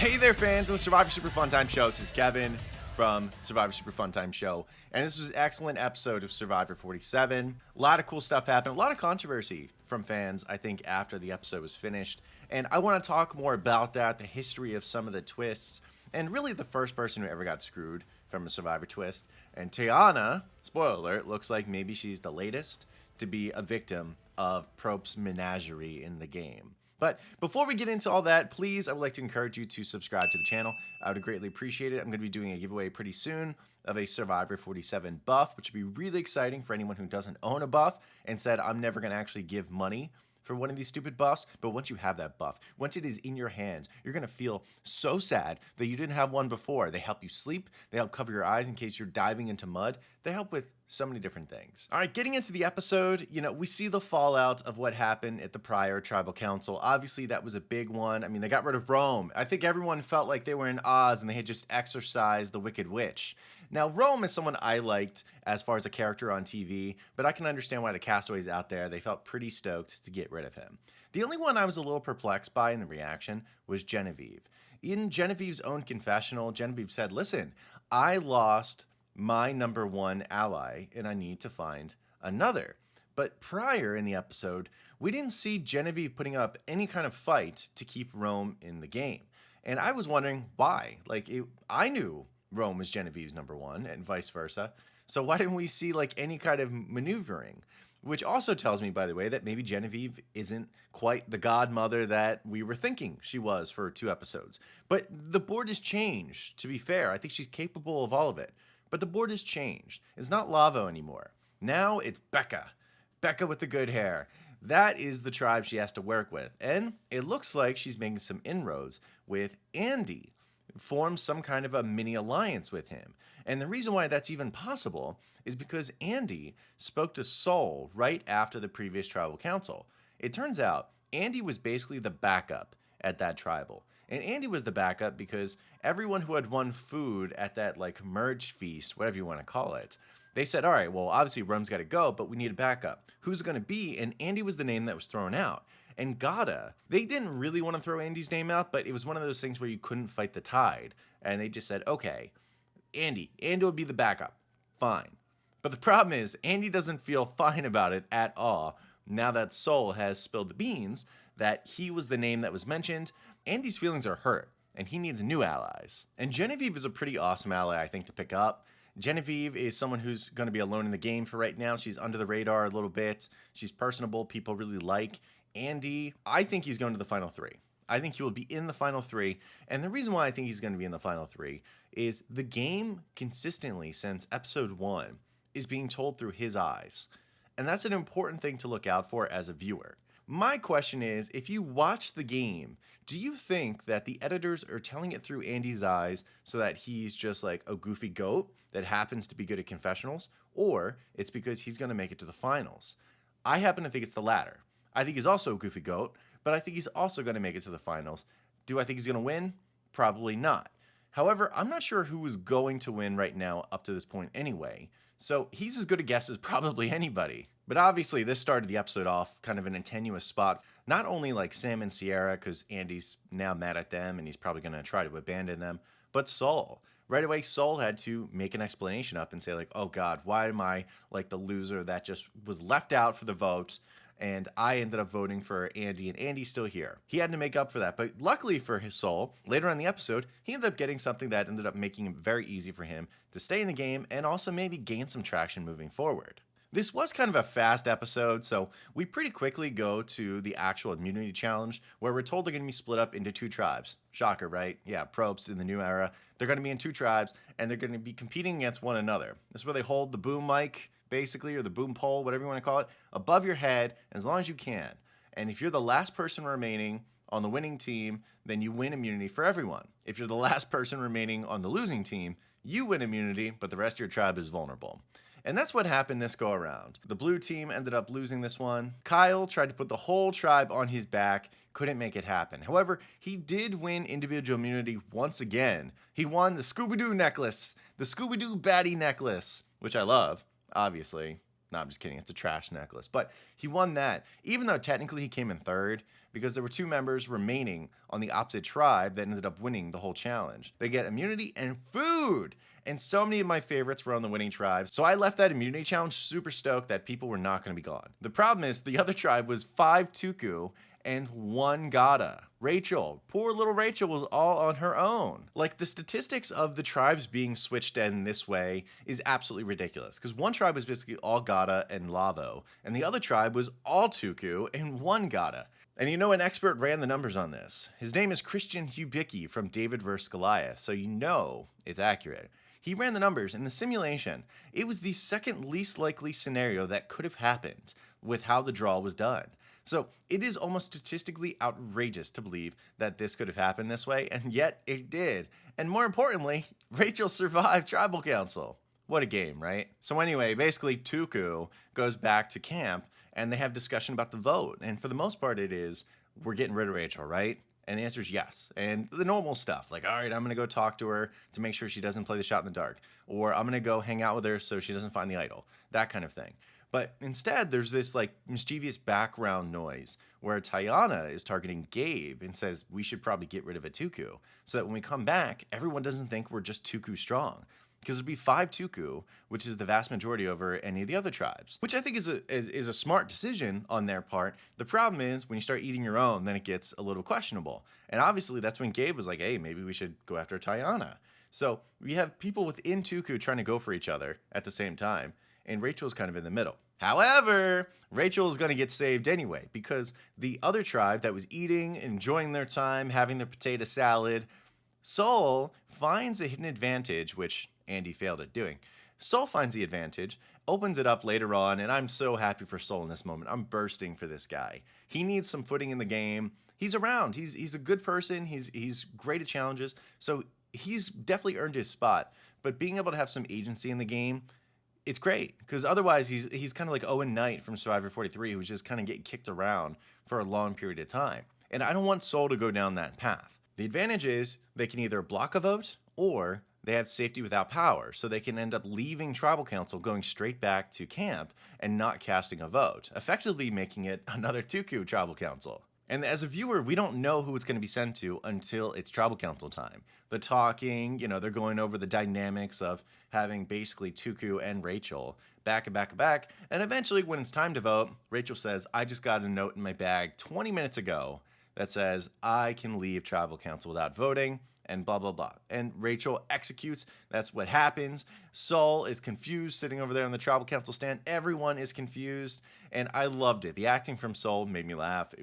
Hey there, fans of the Survivor Super Fun Time Show. This is Kevin from Survivor Super Fun Time Show, and this was an excellent episode of Survivor 47. A lot of cool stuff happened, a lot of controversy from fans, I think, after the episode was finished, and I want to talk more about that, the history of some of the twists, and really the first person who ever got screwed from a Survivor twist. And Tiyana, spoiler alert, looks like maybe she's the latest to be a victim of Prope's menagerie in the game. But before we get into all that, please, I would like to encourage you to subscribe to the channel. I would greatly appreciate it. I'm going to be doing a giveaway pretty soon of a Survivor 47 buff, which would be really exciting for anyone who doesn't own a buff and said, I'm never going to actually give money for one of these stupid buffs. But once you have that buff, once it is in your hands, you're going to feel so sad that you didn't have one before. They help you sleep. They help cover your eyes in case you're diving into mud. They help with so many different things. All right, getting into the episode, we see the fallout of what happened at the prior tribal council. Obviously, that was a big one. I mean, they got rid of Rome. I think everyone felt like they were in Oz and they had just exorcised the Wicked Witch. Now, Rome is someone I liked as far as a character on TV, but I can understand why the castaways out there, they felt pretty stoked to get rid of him. The only one I was a little perplexed by in the reaction was Genevieve. In Genevieve's own confessional, Genevieve said, listen, I lost my number one ally and I need to find another. But prior in the episode, we didn't see Genevieve putting up any kind of fight to keep Rome in the game. And I was wondering why. I knew Rome was Genevieve's number one and vice versa. So why didn't we see any kind of maneuvering? Which also tells me, by the way, that maybe Genevieve isn't quite the godmother that we were thinking she was for 2 episodes. But the board has changed, to be fair. I think she's capable of all of it. But the board has changed. It's not Lavo anymore. Now it's Becca. Becca with the good hair. That is the tribe she has to work with. And it looks like she's making some inroads with Andy. Forms some kind of a mini alliance with him. And the reason why that's even possible is because Andy spoke to Sol right after the previous tribal council. It turns out Andy was basically the backup at that tribal. And Andy was the backup because everyone who had won food at that merge feast, whatever you want to call it, they said, all right, well, obviously Rome's got to go, but we need a backup. Who's going to be? And Andy was the name that was thrown out. And Gada, they didn't really want to throw Andy's name out, but it was one of those things where you couldn't fight the tide. And they just said, okay, Andy will be the backup. Fine. But the problem is, Andy doesn't feel fine about it at all. Now that Sol has spilled the beans, that he was the name that was mentioned, Andy's feelings are hurt, and he needs new allies. And Genevieve is a pretty awesome ally, I think, to pick up. Genevieve is someone who's going to be alone in the game for right now. She's under the radar a little bit. She's personable. People really like Andy. I think he's going to the final 3. I think he will be in the final 3. And the reason why I think he's going to be in the final 3 is the game consistently since episode 1 is being told through his eyes. And that's an important thing to look out for as a viewer. My question is, if you watch the game, do you think that the editors are telling it through Andy's eyes so that he's just like a goofy goat that happens to be good at confessionals, or it's because he's going to make it to the finals? I happen to think it's the latter. I think he's also a goofy goat, but I think he's also going to make it to the finals. Do I think he's going to win? Probably not. However, I'm not sure who is going to win right now up to this point anyway, so he's as good a guess as probably anybody. But obviously, this started the episode off kind of in a tenuous spot. Not only Sam and Sierra, because Andy's now mad at them and he's probably going to try to abandon them, but Sol. Right away, Sol had to make an explanation up and say oh God, why am I the loser that just was left out for the vote? And I ended up voting for Andy, and Andy's still here. He had to make up for that. But luckily for his Sol, later on in the episode, he ended up getting something that ended up making it very easy for him to stay in the game and also maybe gain some traction moving forward. This was kind of a fast episode, so we pretty quickly go to the actual immunity challenge, where we're told they're going to be split up into 2 tribes. Shocker, right? Yeah, Probes in the new era. They're going to be in 2 tribes, and they're going to be competing against one another. This is where they hold the boom mic, basically, or the boom pole, whatever you want to call it, above your head as long as you can. And if you're the last person remaining on the winning team, then you win immunity for everyone. If you're the last person remaining on the losing team, you win immunity, but the rest of your tribe is vulnerable. And that's what happened this go around. The blue team ended up losing this one. Kyle tried to put the whole tribe on his back, couldn't make it happen. However, he did win individual immunity once again. He won the Scooby-Doo necklace, the Scooby-Doo baddie necklace, which I love, obviously. No, I'm just kidding. It's a trash necklace. But he won that, even though technically he came in third, because there were 2 members remaining on the opposite tribe that ended up winning the whole challenge. They get immunity and food. And so many of my favorites were on the winning tribe. So I left that immunity challenge super stoked that people were not going to be gone. The problem is the other tribe was 5 Tuku and 1 Gata. Rachel, poor little Rachel, was all on her own. Like, the statistics of the tribes being switched in this way is absolutely ridiculous, because one tribe was basically all Gata and Lavo, and the other tribe was all Tuku and 1 Gata. And you know, an expert ran the numbers on this. His name is Christian Hubicki from David vs. Goliath, so you know it's accurate. He ran the numbers in the simulation. It was the second least likely scenario that could have happened with how the draw was done. So it is almost statistically outrageous to believe that this could have happened this way, and yet it did. And more importantly, Rachel survived Tribal Council. What a game, right? So anyway, basically Tuku goes back to camp, and they have discussion about the vote. And for the most part, it is, we're getting rid of Rachel, right? And the answer is yes. And the normal stuff, like, all right, I'm going to go talk to her to make sure she doesn't play the shot in the dark. Or I'm going to go hang out with her so she doesn't find the idol. That kind of thing. But instead, there's this like mischievous background noise where Tiyana is targeting Gabe and says we should probably get rid of a Tuku so that when we come back, everyone doesn't think we're just Tuku strong. Because it'd be 5 Tuku, which is the vast majority over any of the other tribes, which I think is a smart decision on their part. The problem is when you start eating your own, then it gets a little questionable. And obviously that's when Gabe was like, hey, maybe we should go after Tiyana. So we have people within Tuku trying to go for each other at the same time, and Rachel's kind of in the middle. However, Rachel is going to get saved anyway, because the other tribe that was eating, enjoying their time, having their potato salad, Soul finds a hidden advantage, which Andy failed at doing. Soul finds the advantage, opens it up later on, and I'm so happy for Soul in this moment. I'm bursting for this guy. He needs some footing in the game. He's around. He's a good person. He's great at challenges, so he's definitely earned his spot. But being able to have some agency in the game, it's great, because otherwise he's kind of like Owen Knight from Survivor 43, who's just kind of getting kicked around for a long period of time. And I don't want Soul to go down that path. The advantage is they can either block a vote or they have safety without power, so they can end up leaving Tribal Council, going straight back to camp and not casting a vote, effectively making it another Tuku Tribal Council. And as a viewer, we don't know who it's going to be sent to until it's Tribal Council time. The talking, they're going over the dynamics of having basically Tuku and Rachel back and back and back. And eventually, when it's time to vote, Rachel says, I just got a note in my bag 20 minutes ago that says I can leave Tribal Council without voting, and blah, blah, blah. And Rachel executes. That's what happens. Soul is confused, sitting over there on the Tribal Council stand. Everyone is confused, and I loved it. The acting from Soul made me laugh.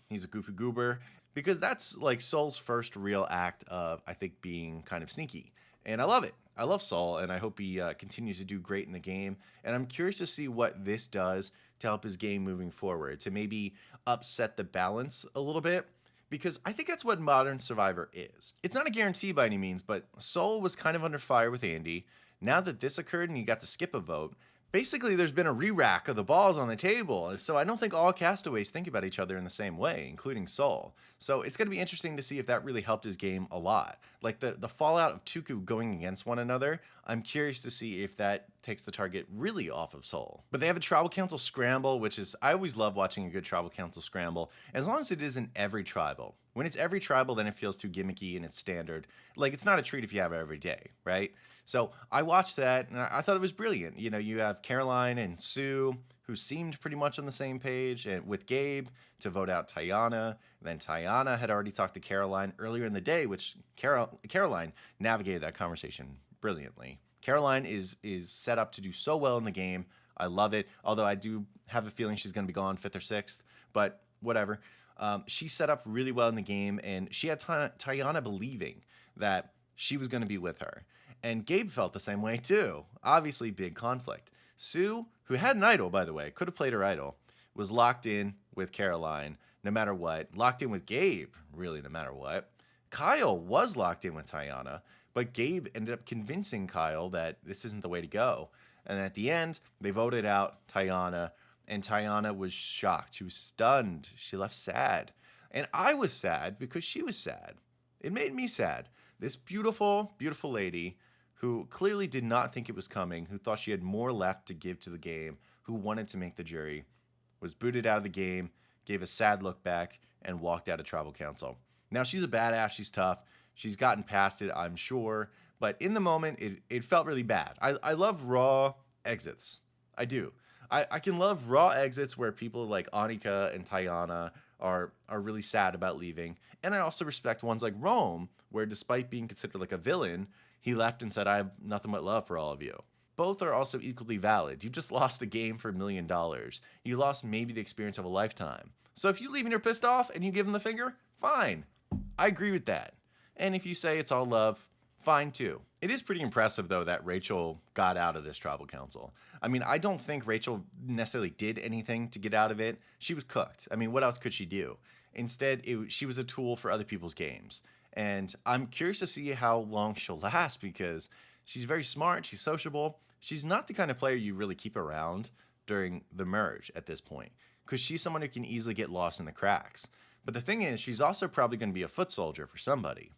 He's a goofy goober, because that's like Soul's first real act of, I think, being kind of sneaky. And I love it. I love Soul, and I hope he continues to do great in the game. And I'm curious to see what this does to help his game moving forward, to maybe upset the balance a little bit. Because I think that's what modern Survivor is. It's not a guarantee by any means, but Soul was kind of under fire with Andy. Now that this occurred and you got to skip a vote, basically there's been a re-rack of the balls on the table. So I don't think all castaways think about each other in the same way, including Soul. So it's going to be interesting to see if that really helped his game a lot. Like the fallout of Tuku going against one another, I'm curious to see if that takes the target really off of Soul. But they have a Tribal Council scramble, which is, I always love watching a good Tribal Council scramble, as long as it isn't every tribal. When it's every tribal, then it feels too gimmicky and it's standard. Like, it's not a treat if you have it every day, right? So I watched that, and I thought it was brilliant. You have Caroline and Sue, who seemed pretty much on the same page, and with Gabe to vote out Tiyana. Then Tiyana had already talked to Caroline earlier in the day, which Caroline navigated that conversation brilliantly. Caroline is set up to do so well in the game. I love it, although I do have a feeling she's going to be gone 5th or 6th, but whatever. She set up really well in the game, and she had Tiyana believing that she was going to be with her. And Gabe felt the same way too. Obviously, big conflict. Sue, who had an idol, by the way, could have played her idol, was locked in with Caroline no matter what. Locked in with Gabe, really, no matter what. Kyle was locked in with Tiyana, but Gabe ended up convincing Kyle that this isn't the way to go. And at the end, they voted out Tiyana, and Tiyana was shocked. She was stunned. She left sad. And I was sad because she was sad. It made me sad. This beautiful, beautiful lady who clearly did not think it was coming, who thought she had more left to give to the game, who wanted to make the jury, was booted out of the game, gave a sad look back, and walked out of tribal council. Now, she's a badass. She's tough. She's gotten past it, I'm sure. But in the moment, it felt really bad. I love raw exits. I do. I can love raw exits where people like Annika and Tiyana are really sad about leaving. And I also respect ones like Rome, where despite being considered like a villain, he left and said, I have nothing but love for all of you. Both are also equally valid. You just lost a game for $1 million. You lost maybe the experience of a lifetime. So if you leave and you're pissed off and you give him the finger, fine. I agree with that. And if you say it's all love, fine too. It is pretty impressive, though, that Rachel got out of this tribal council. I mean, I don't think Rachel necessarily did anything to get out of it. She was cooked. I mean, what else could she do? Instead, she was a tool for other people's games. And I'm curious to see how long she'll last because she's very smart. She's sociable. She's not the kind of player you really keep around during the merge at this point because she's someone who can easily get lost in the cracks. But the thing is, she's also probably going to be a foot soldier for somebody.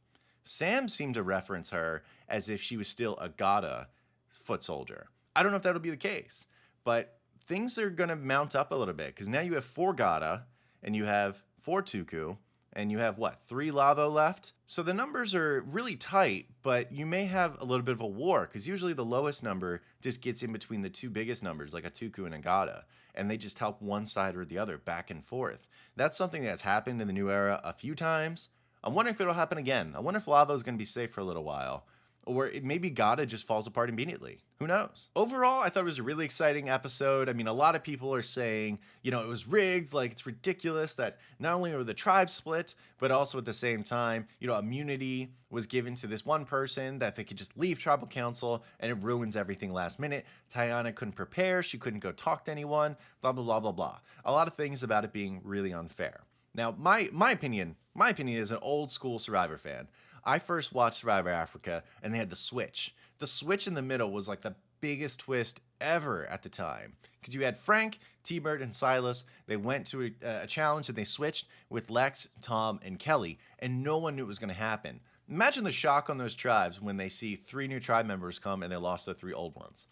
Sam seemed to reference her as if she was still a Gata foot soldier. I don't know if that'll be the case, but things are going to mount up a little bit because now you have 4 Gata and you have 4 Tuku and you have, 3 Lavo left? So the numbers are really tight, but you may have a little bit of a war because usually the lowest number just gets in between the 2 biggest numbers, like a Tuku and a Gata, and they just help one side or the other back and forth. That's something that's happened in the new era a few times. I'm wondering if it'll happen again. I wonder if Lavo is going to be safe for a little while. Or maybe Gata just falls apart immediately. Who knows? Overall, I thought it was a really exciting episode. I mean, a lot of people are saying, it was rigged. Like, it's ridiculous that not only were the tribes split, but also at the same time, immunity was given to this one person that they could just leave tribal council and it ruins everything last minute. Tiyana couldn't prepare. She couldn't go talk to anyone. Blah, blah, blah, blah, blah. A lot of things about it being really unfair. Now, my opinion as an old school Survivor fan, I first watched Survivor Africa and they had the switch. The switch in the middle was like the biggest twist ever at the time. Because you had Frank, T-Bird, and Silas. They went to a challenge and they switched with Lex, Tom, and Kelly. And no one knew it was going to happen. Imagine the shock on those tribes when they see 3 new tribe members come and they lost the 3 old ones.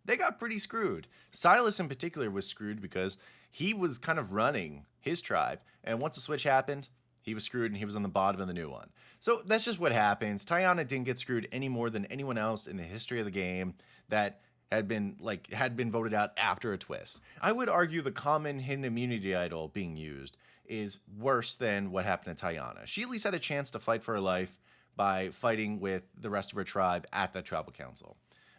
They got pretty screwed. Silas in particular was screwed because he was kind of running his tribe. And once the switch happened, he was screwed and he was on the bottom of the new one. So that's just what happens. Tiyana didn't get screwed any more than anyone else in the history of the game that had been voted out after a twist. I would argue the common hidden immunity idol being used is worse than what happened to Tiyana. She at least had a chance to fight for her life by fighting with the rest of her tribe at the tribal council.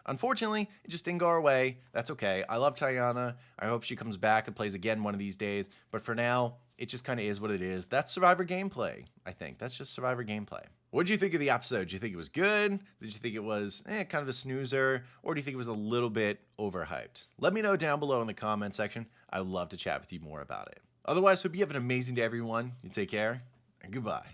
Unfortunately, it just didn't go our way. That's okay. I love Tiyana. I hope she comes back and plays again one of these days. But for now, it just kind of is what it is. That's Survivor gameplay, I think. That's just Survivor gameplay. What did you think of the episode? Did you think it was good? Did you think it was kind of a snoozer? Or do you think it was a little bit overhyped? Let me know down below in the comment section. I would love to chat with you more about it. Otherwise, hope you have an amazing day, everyone. You take care, and goodbye.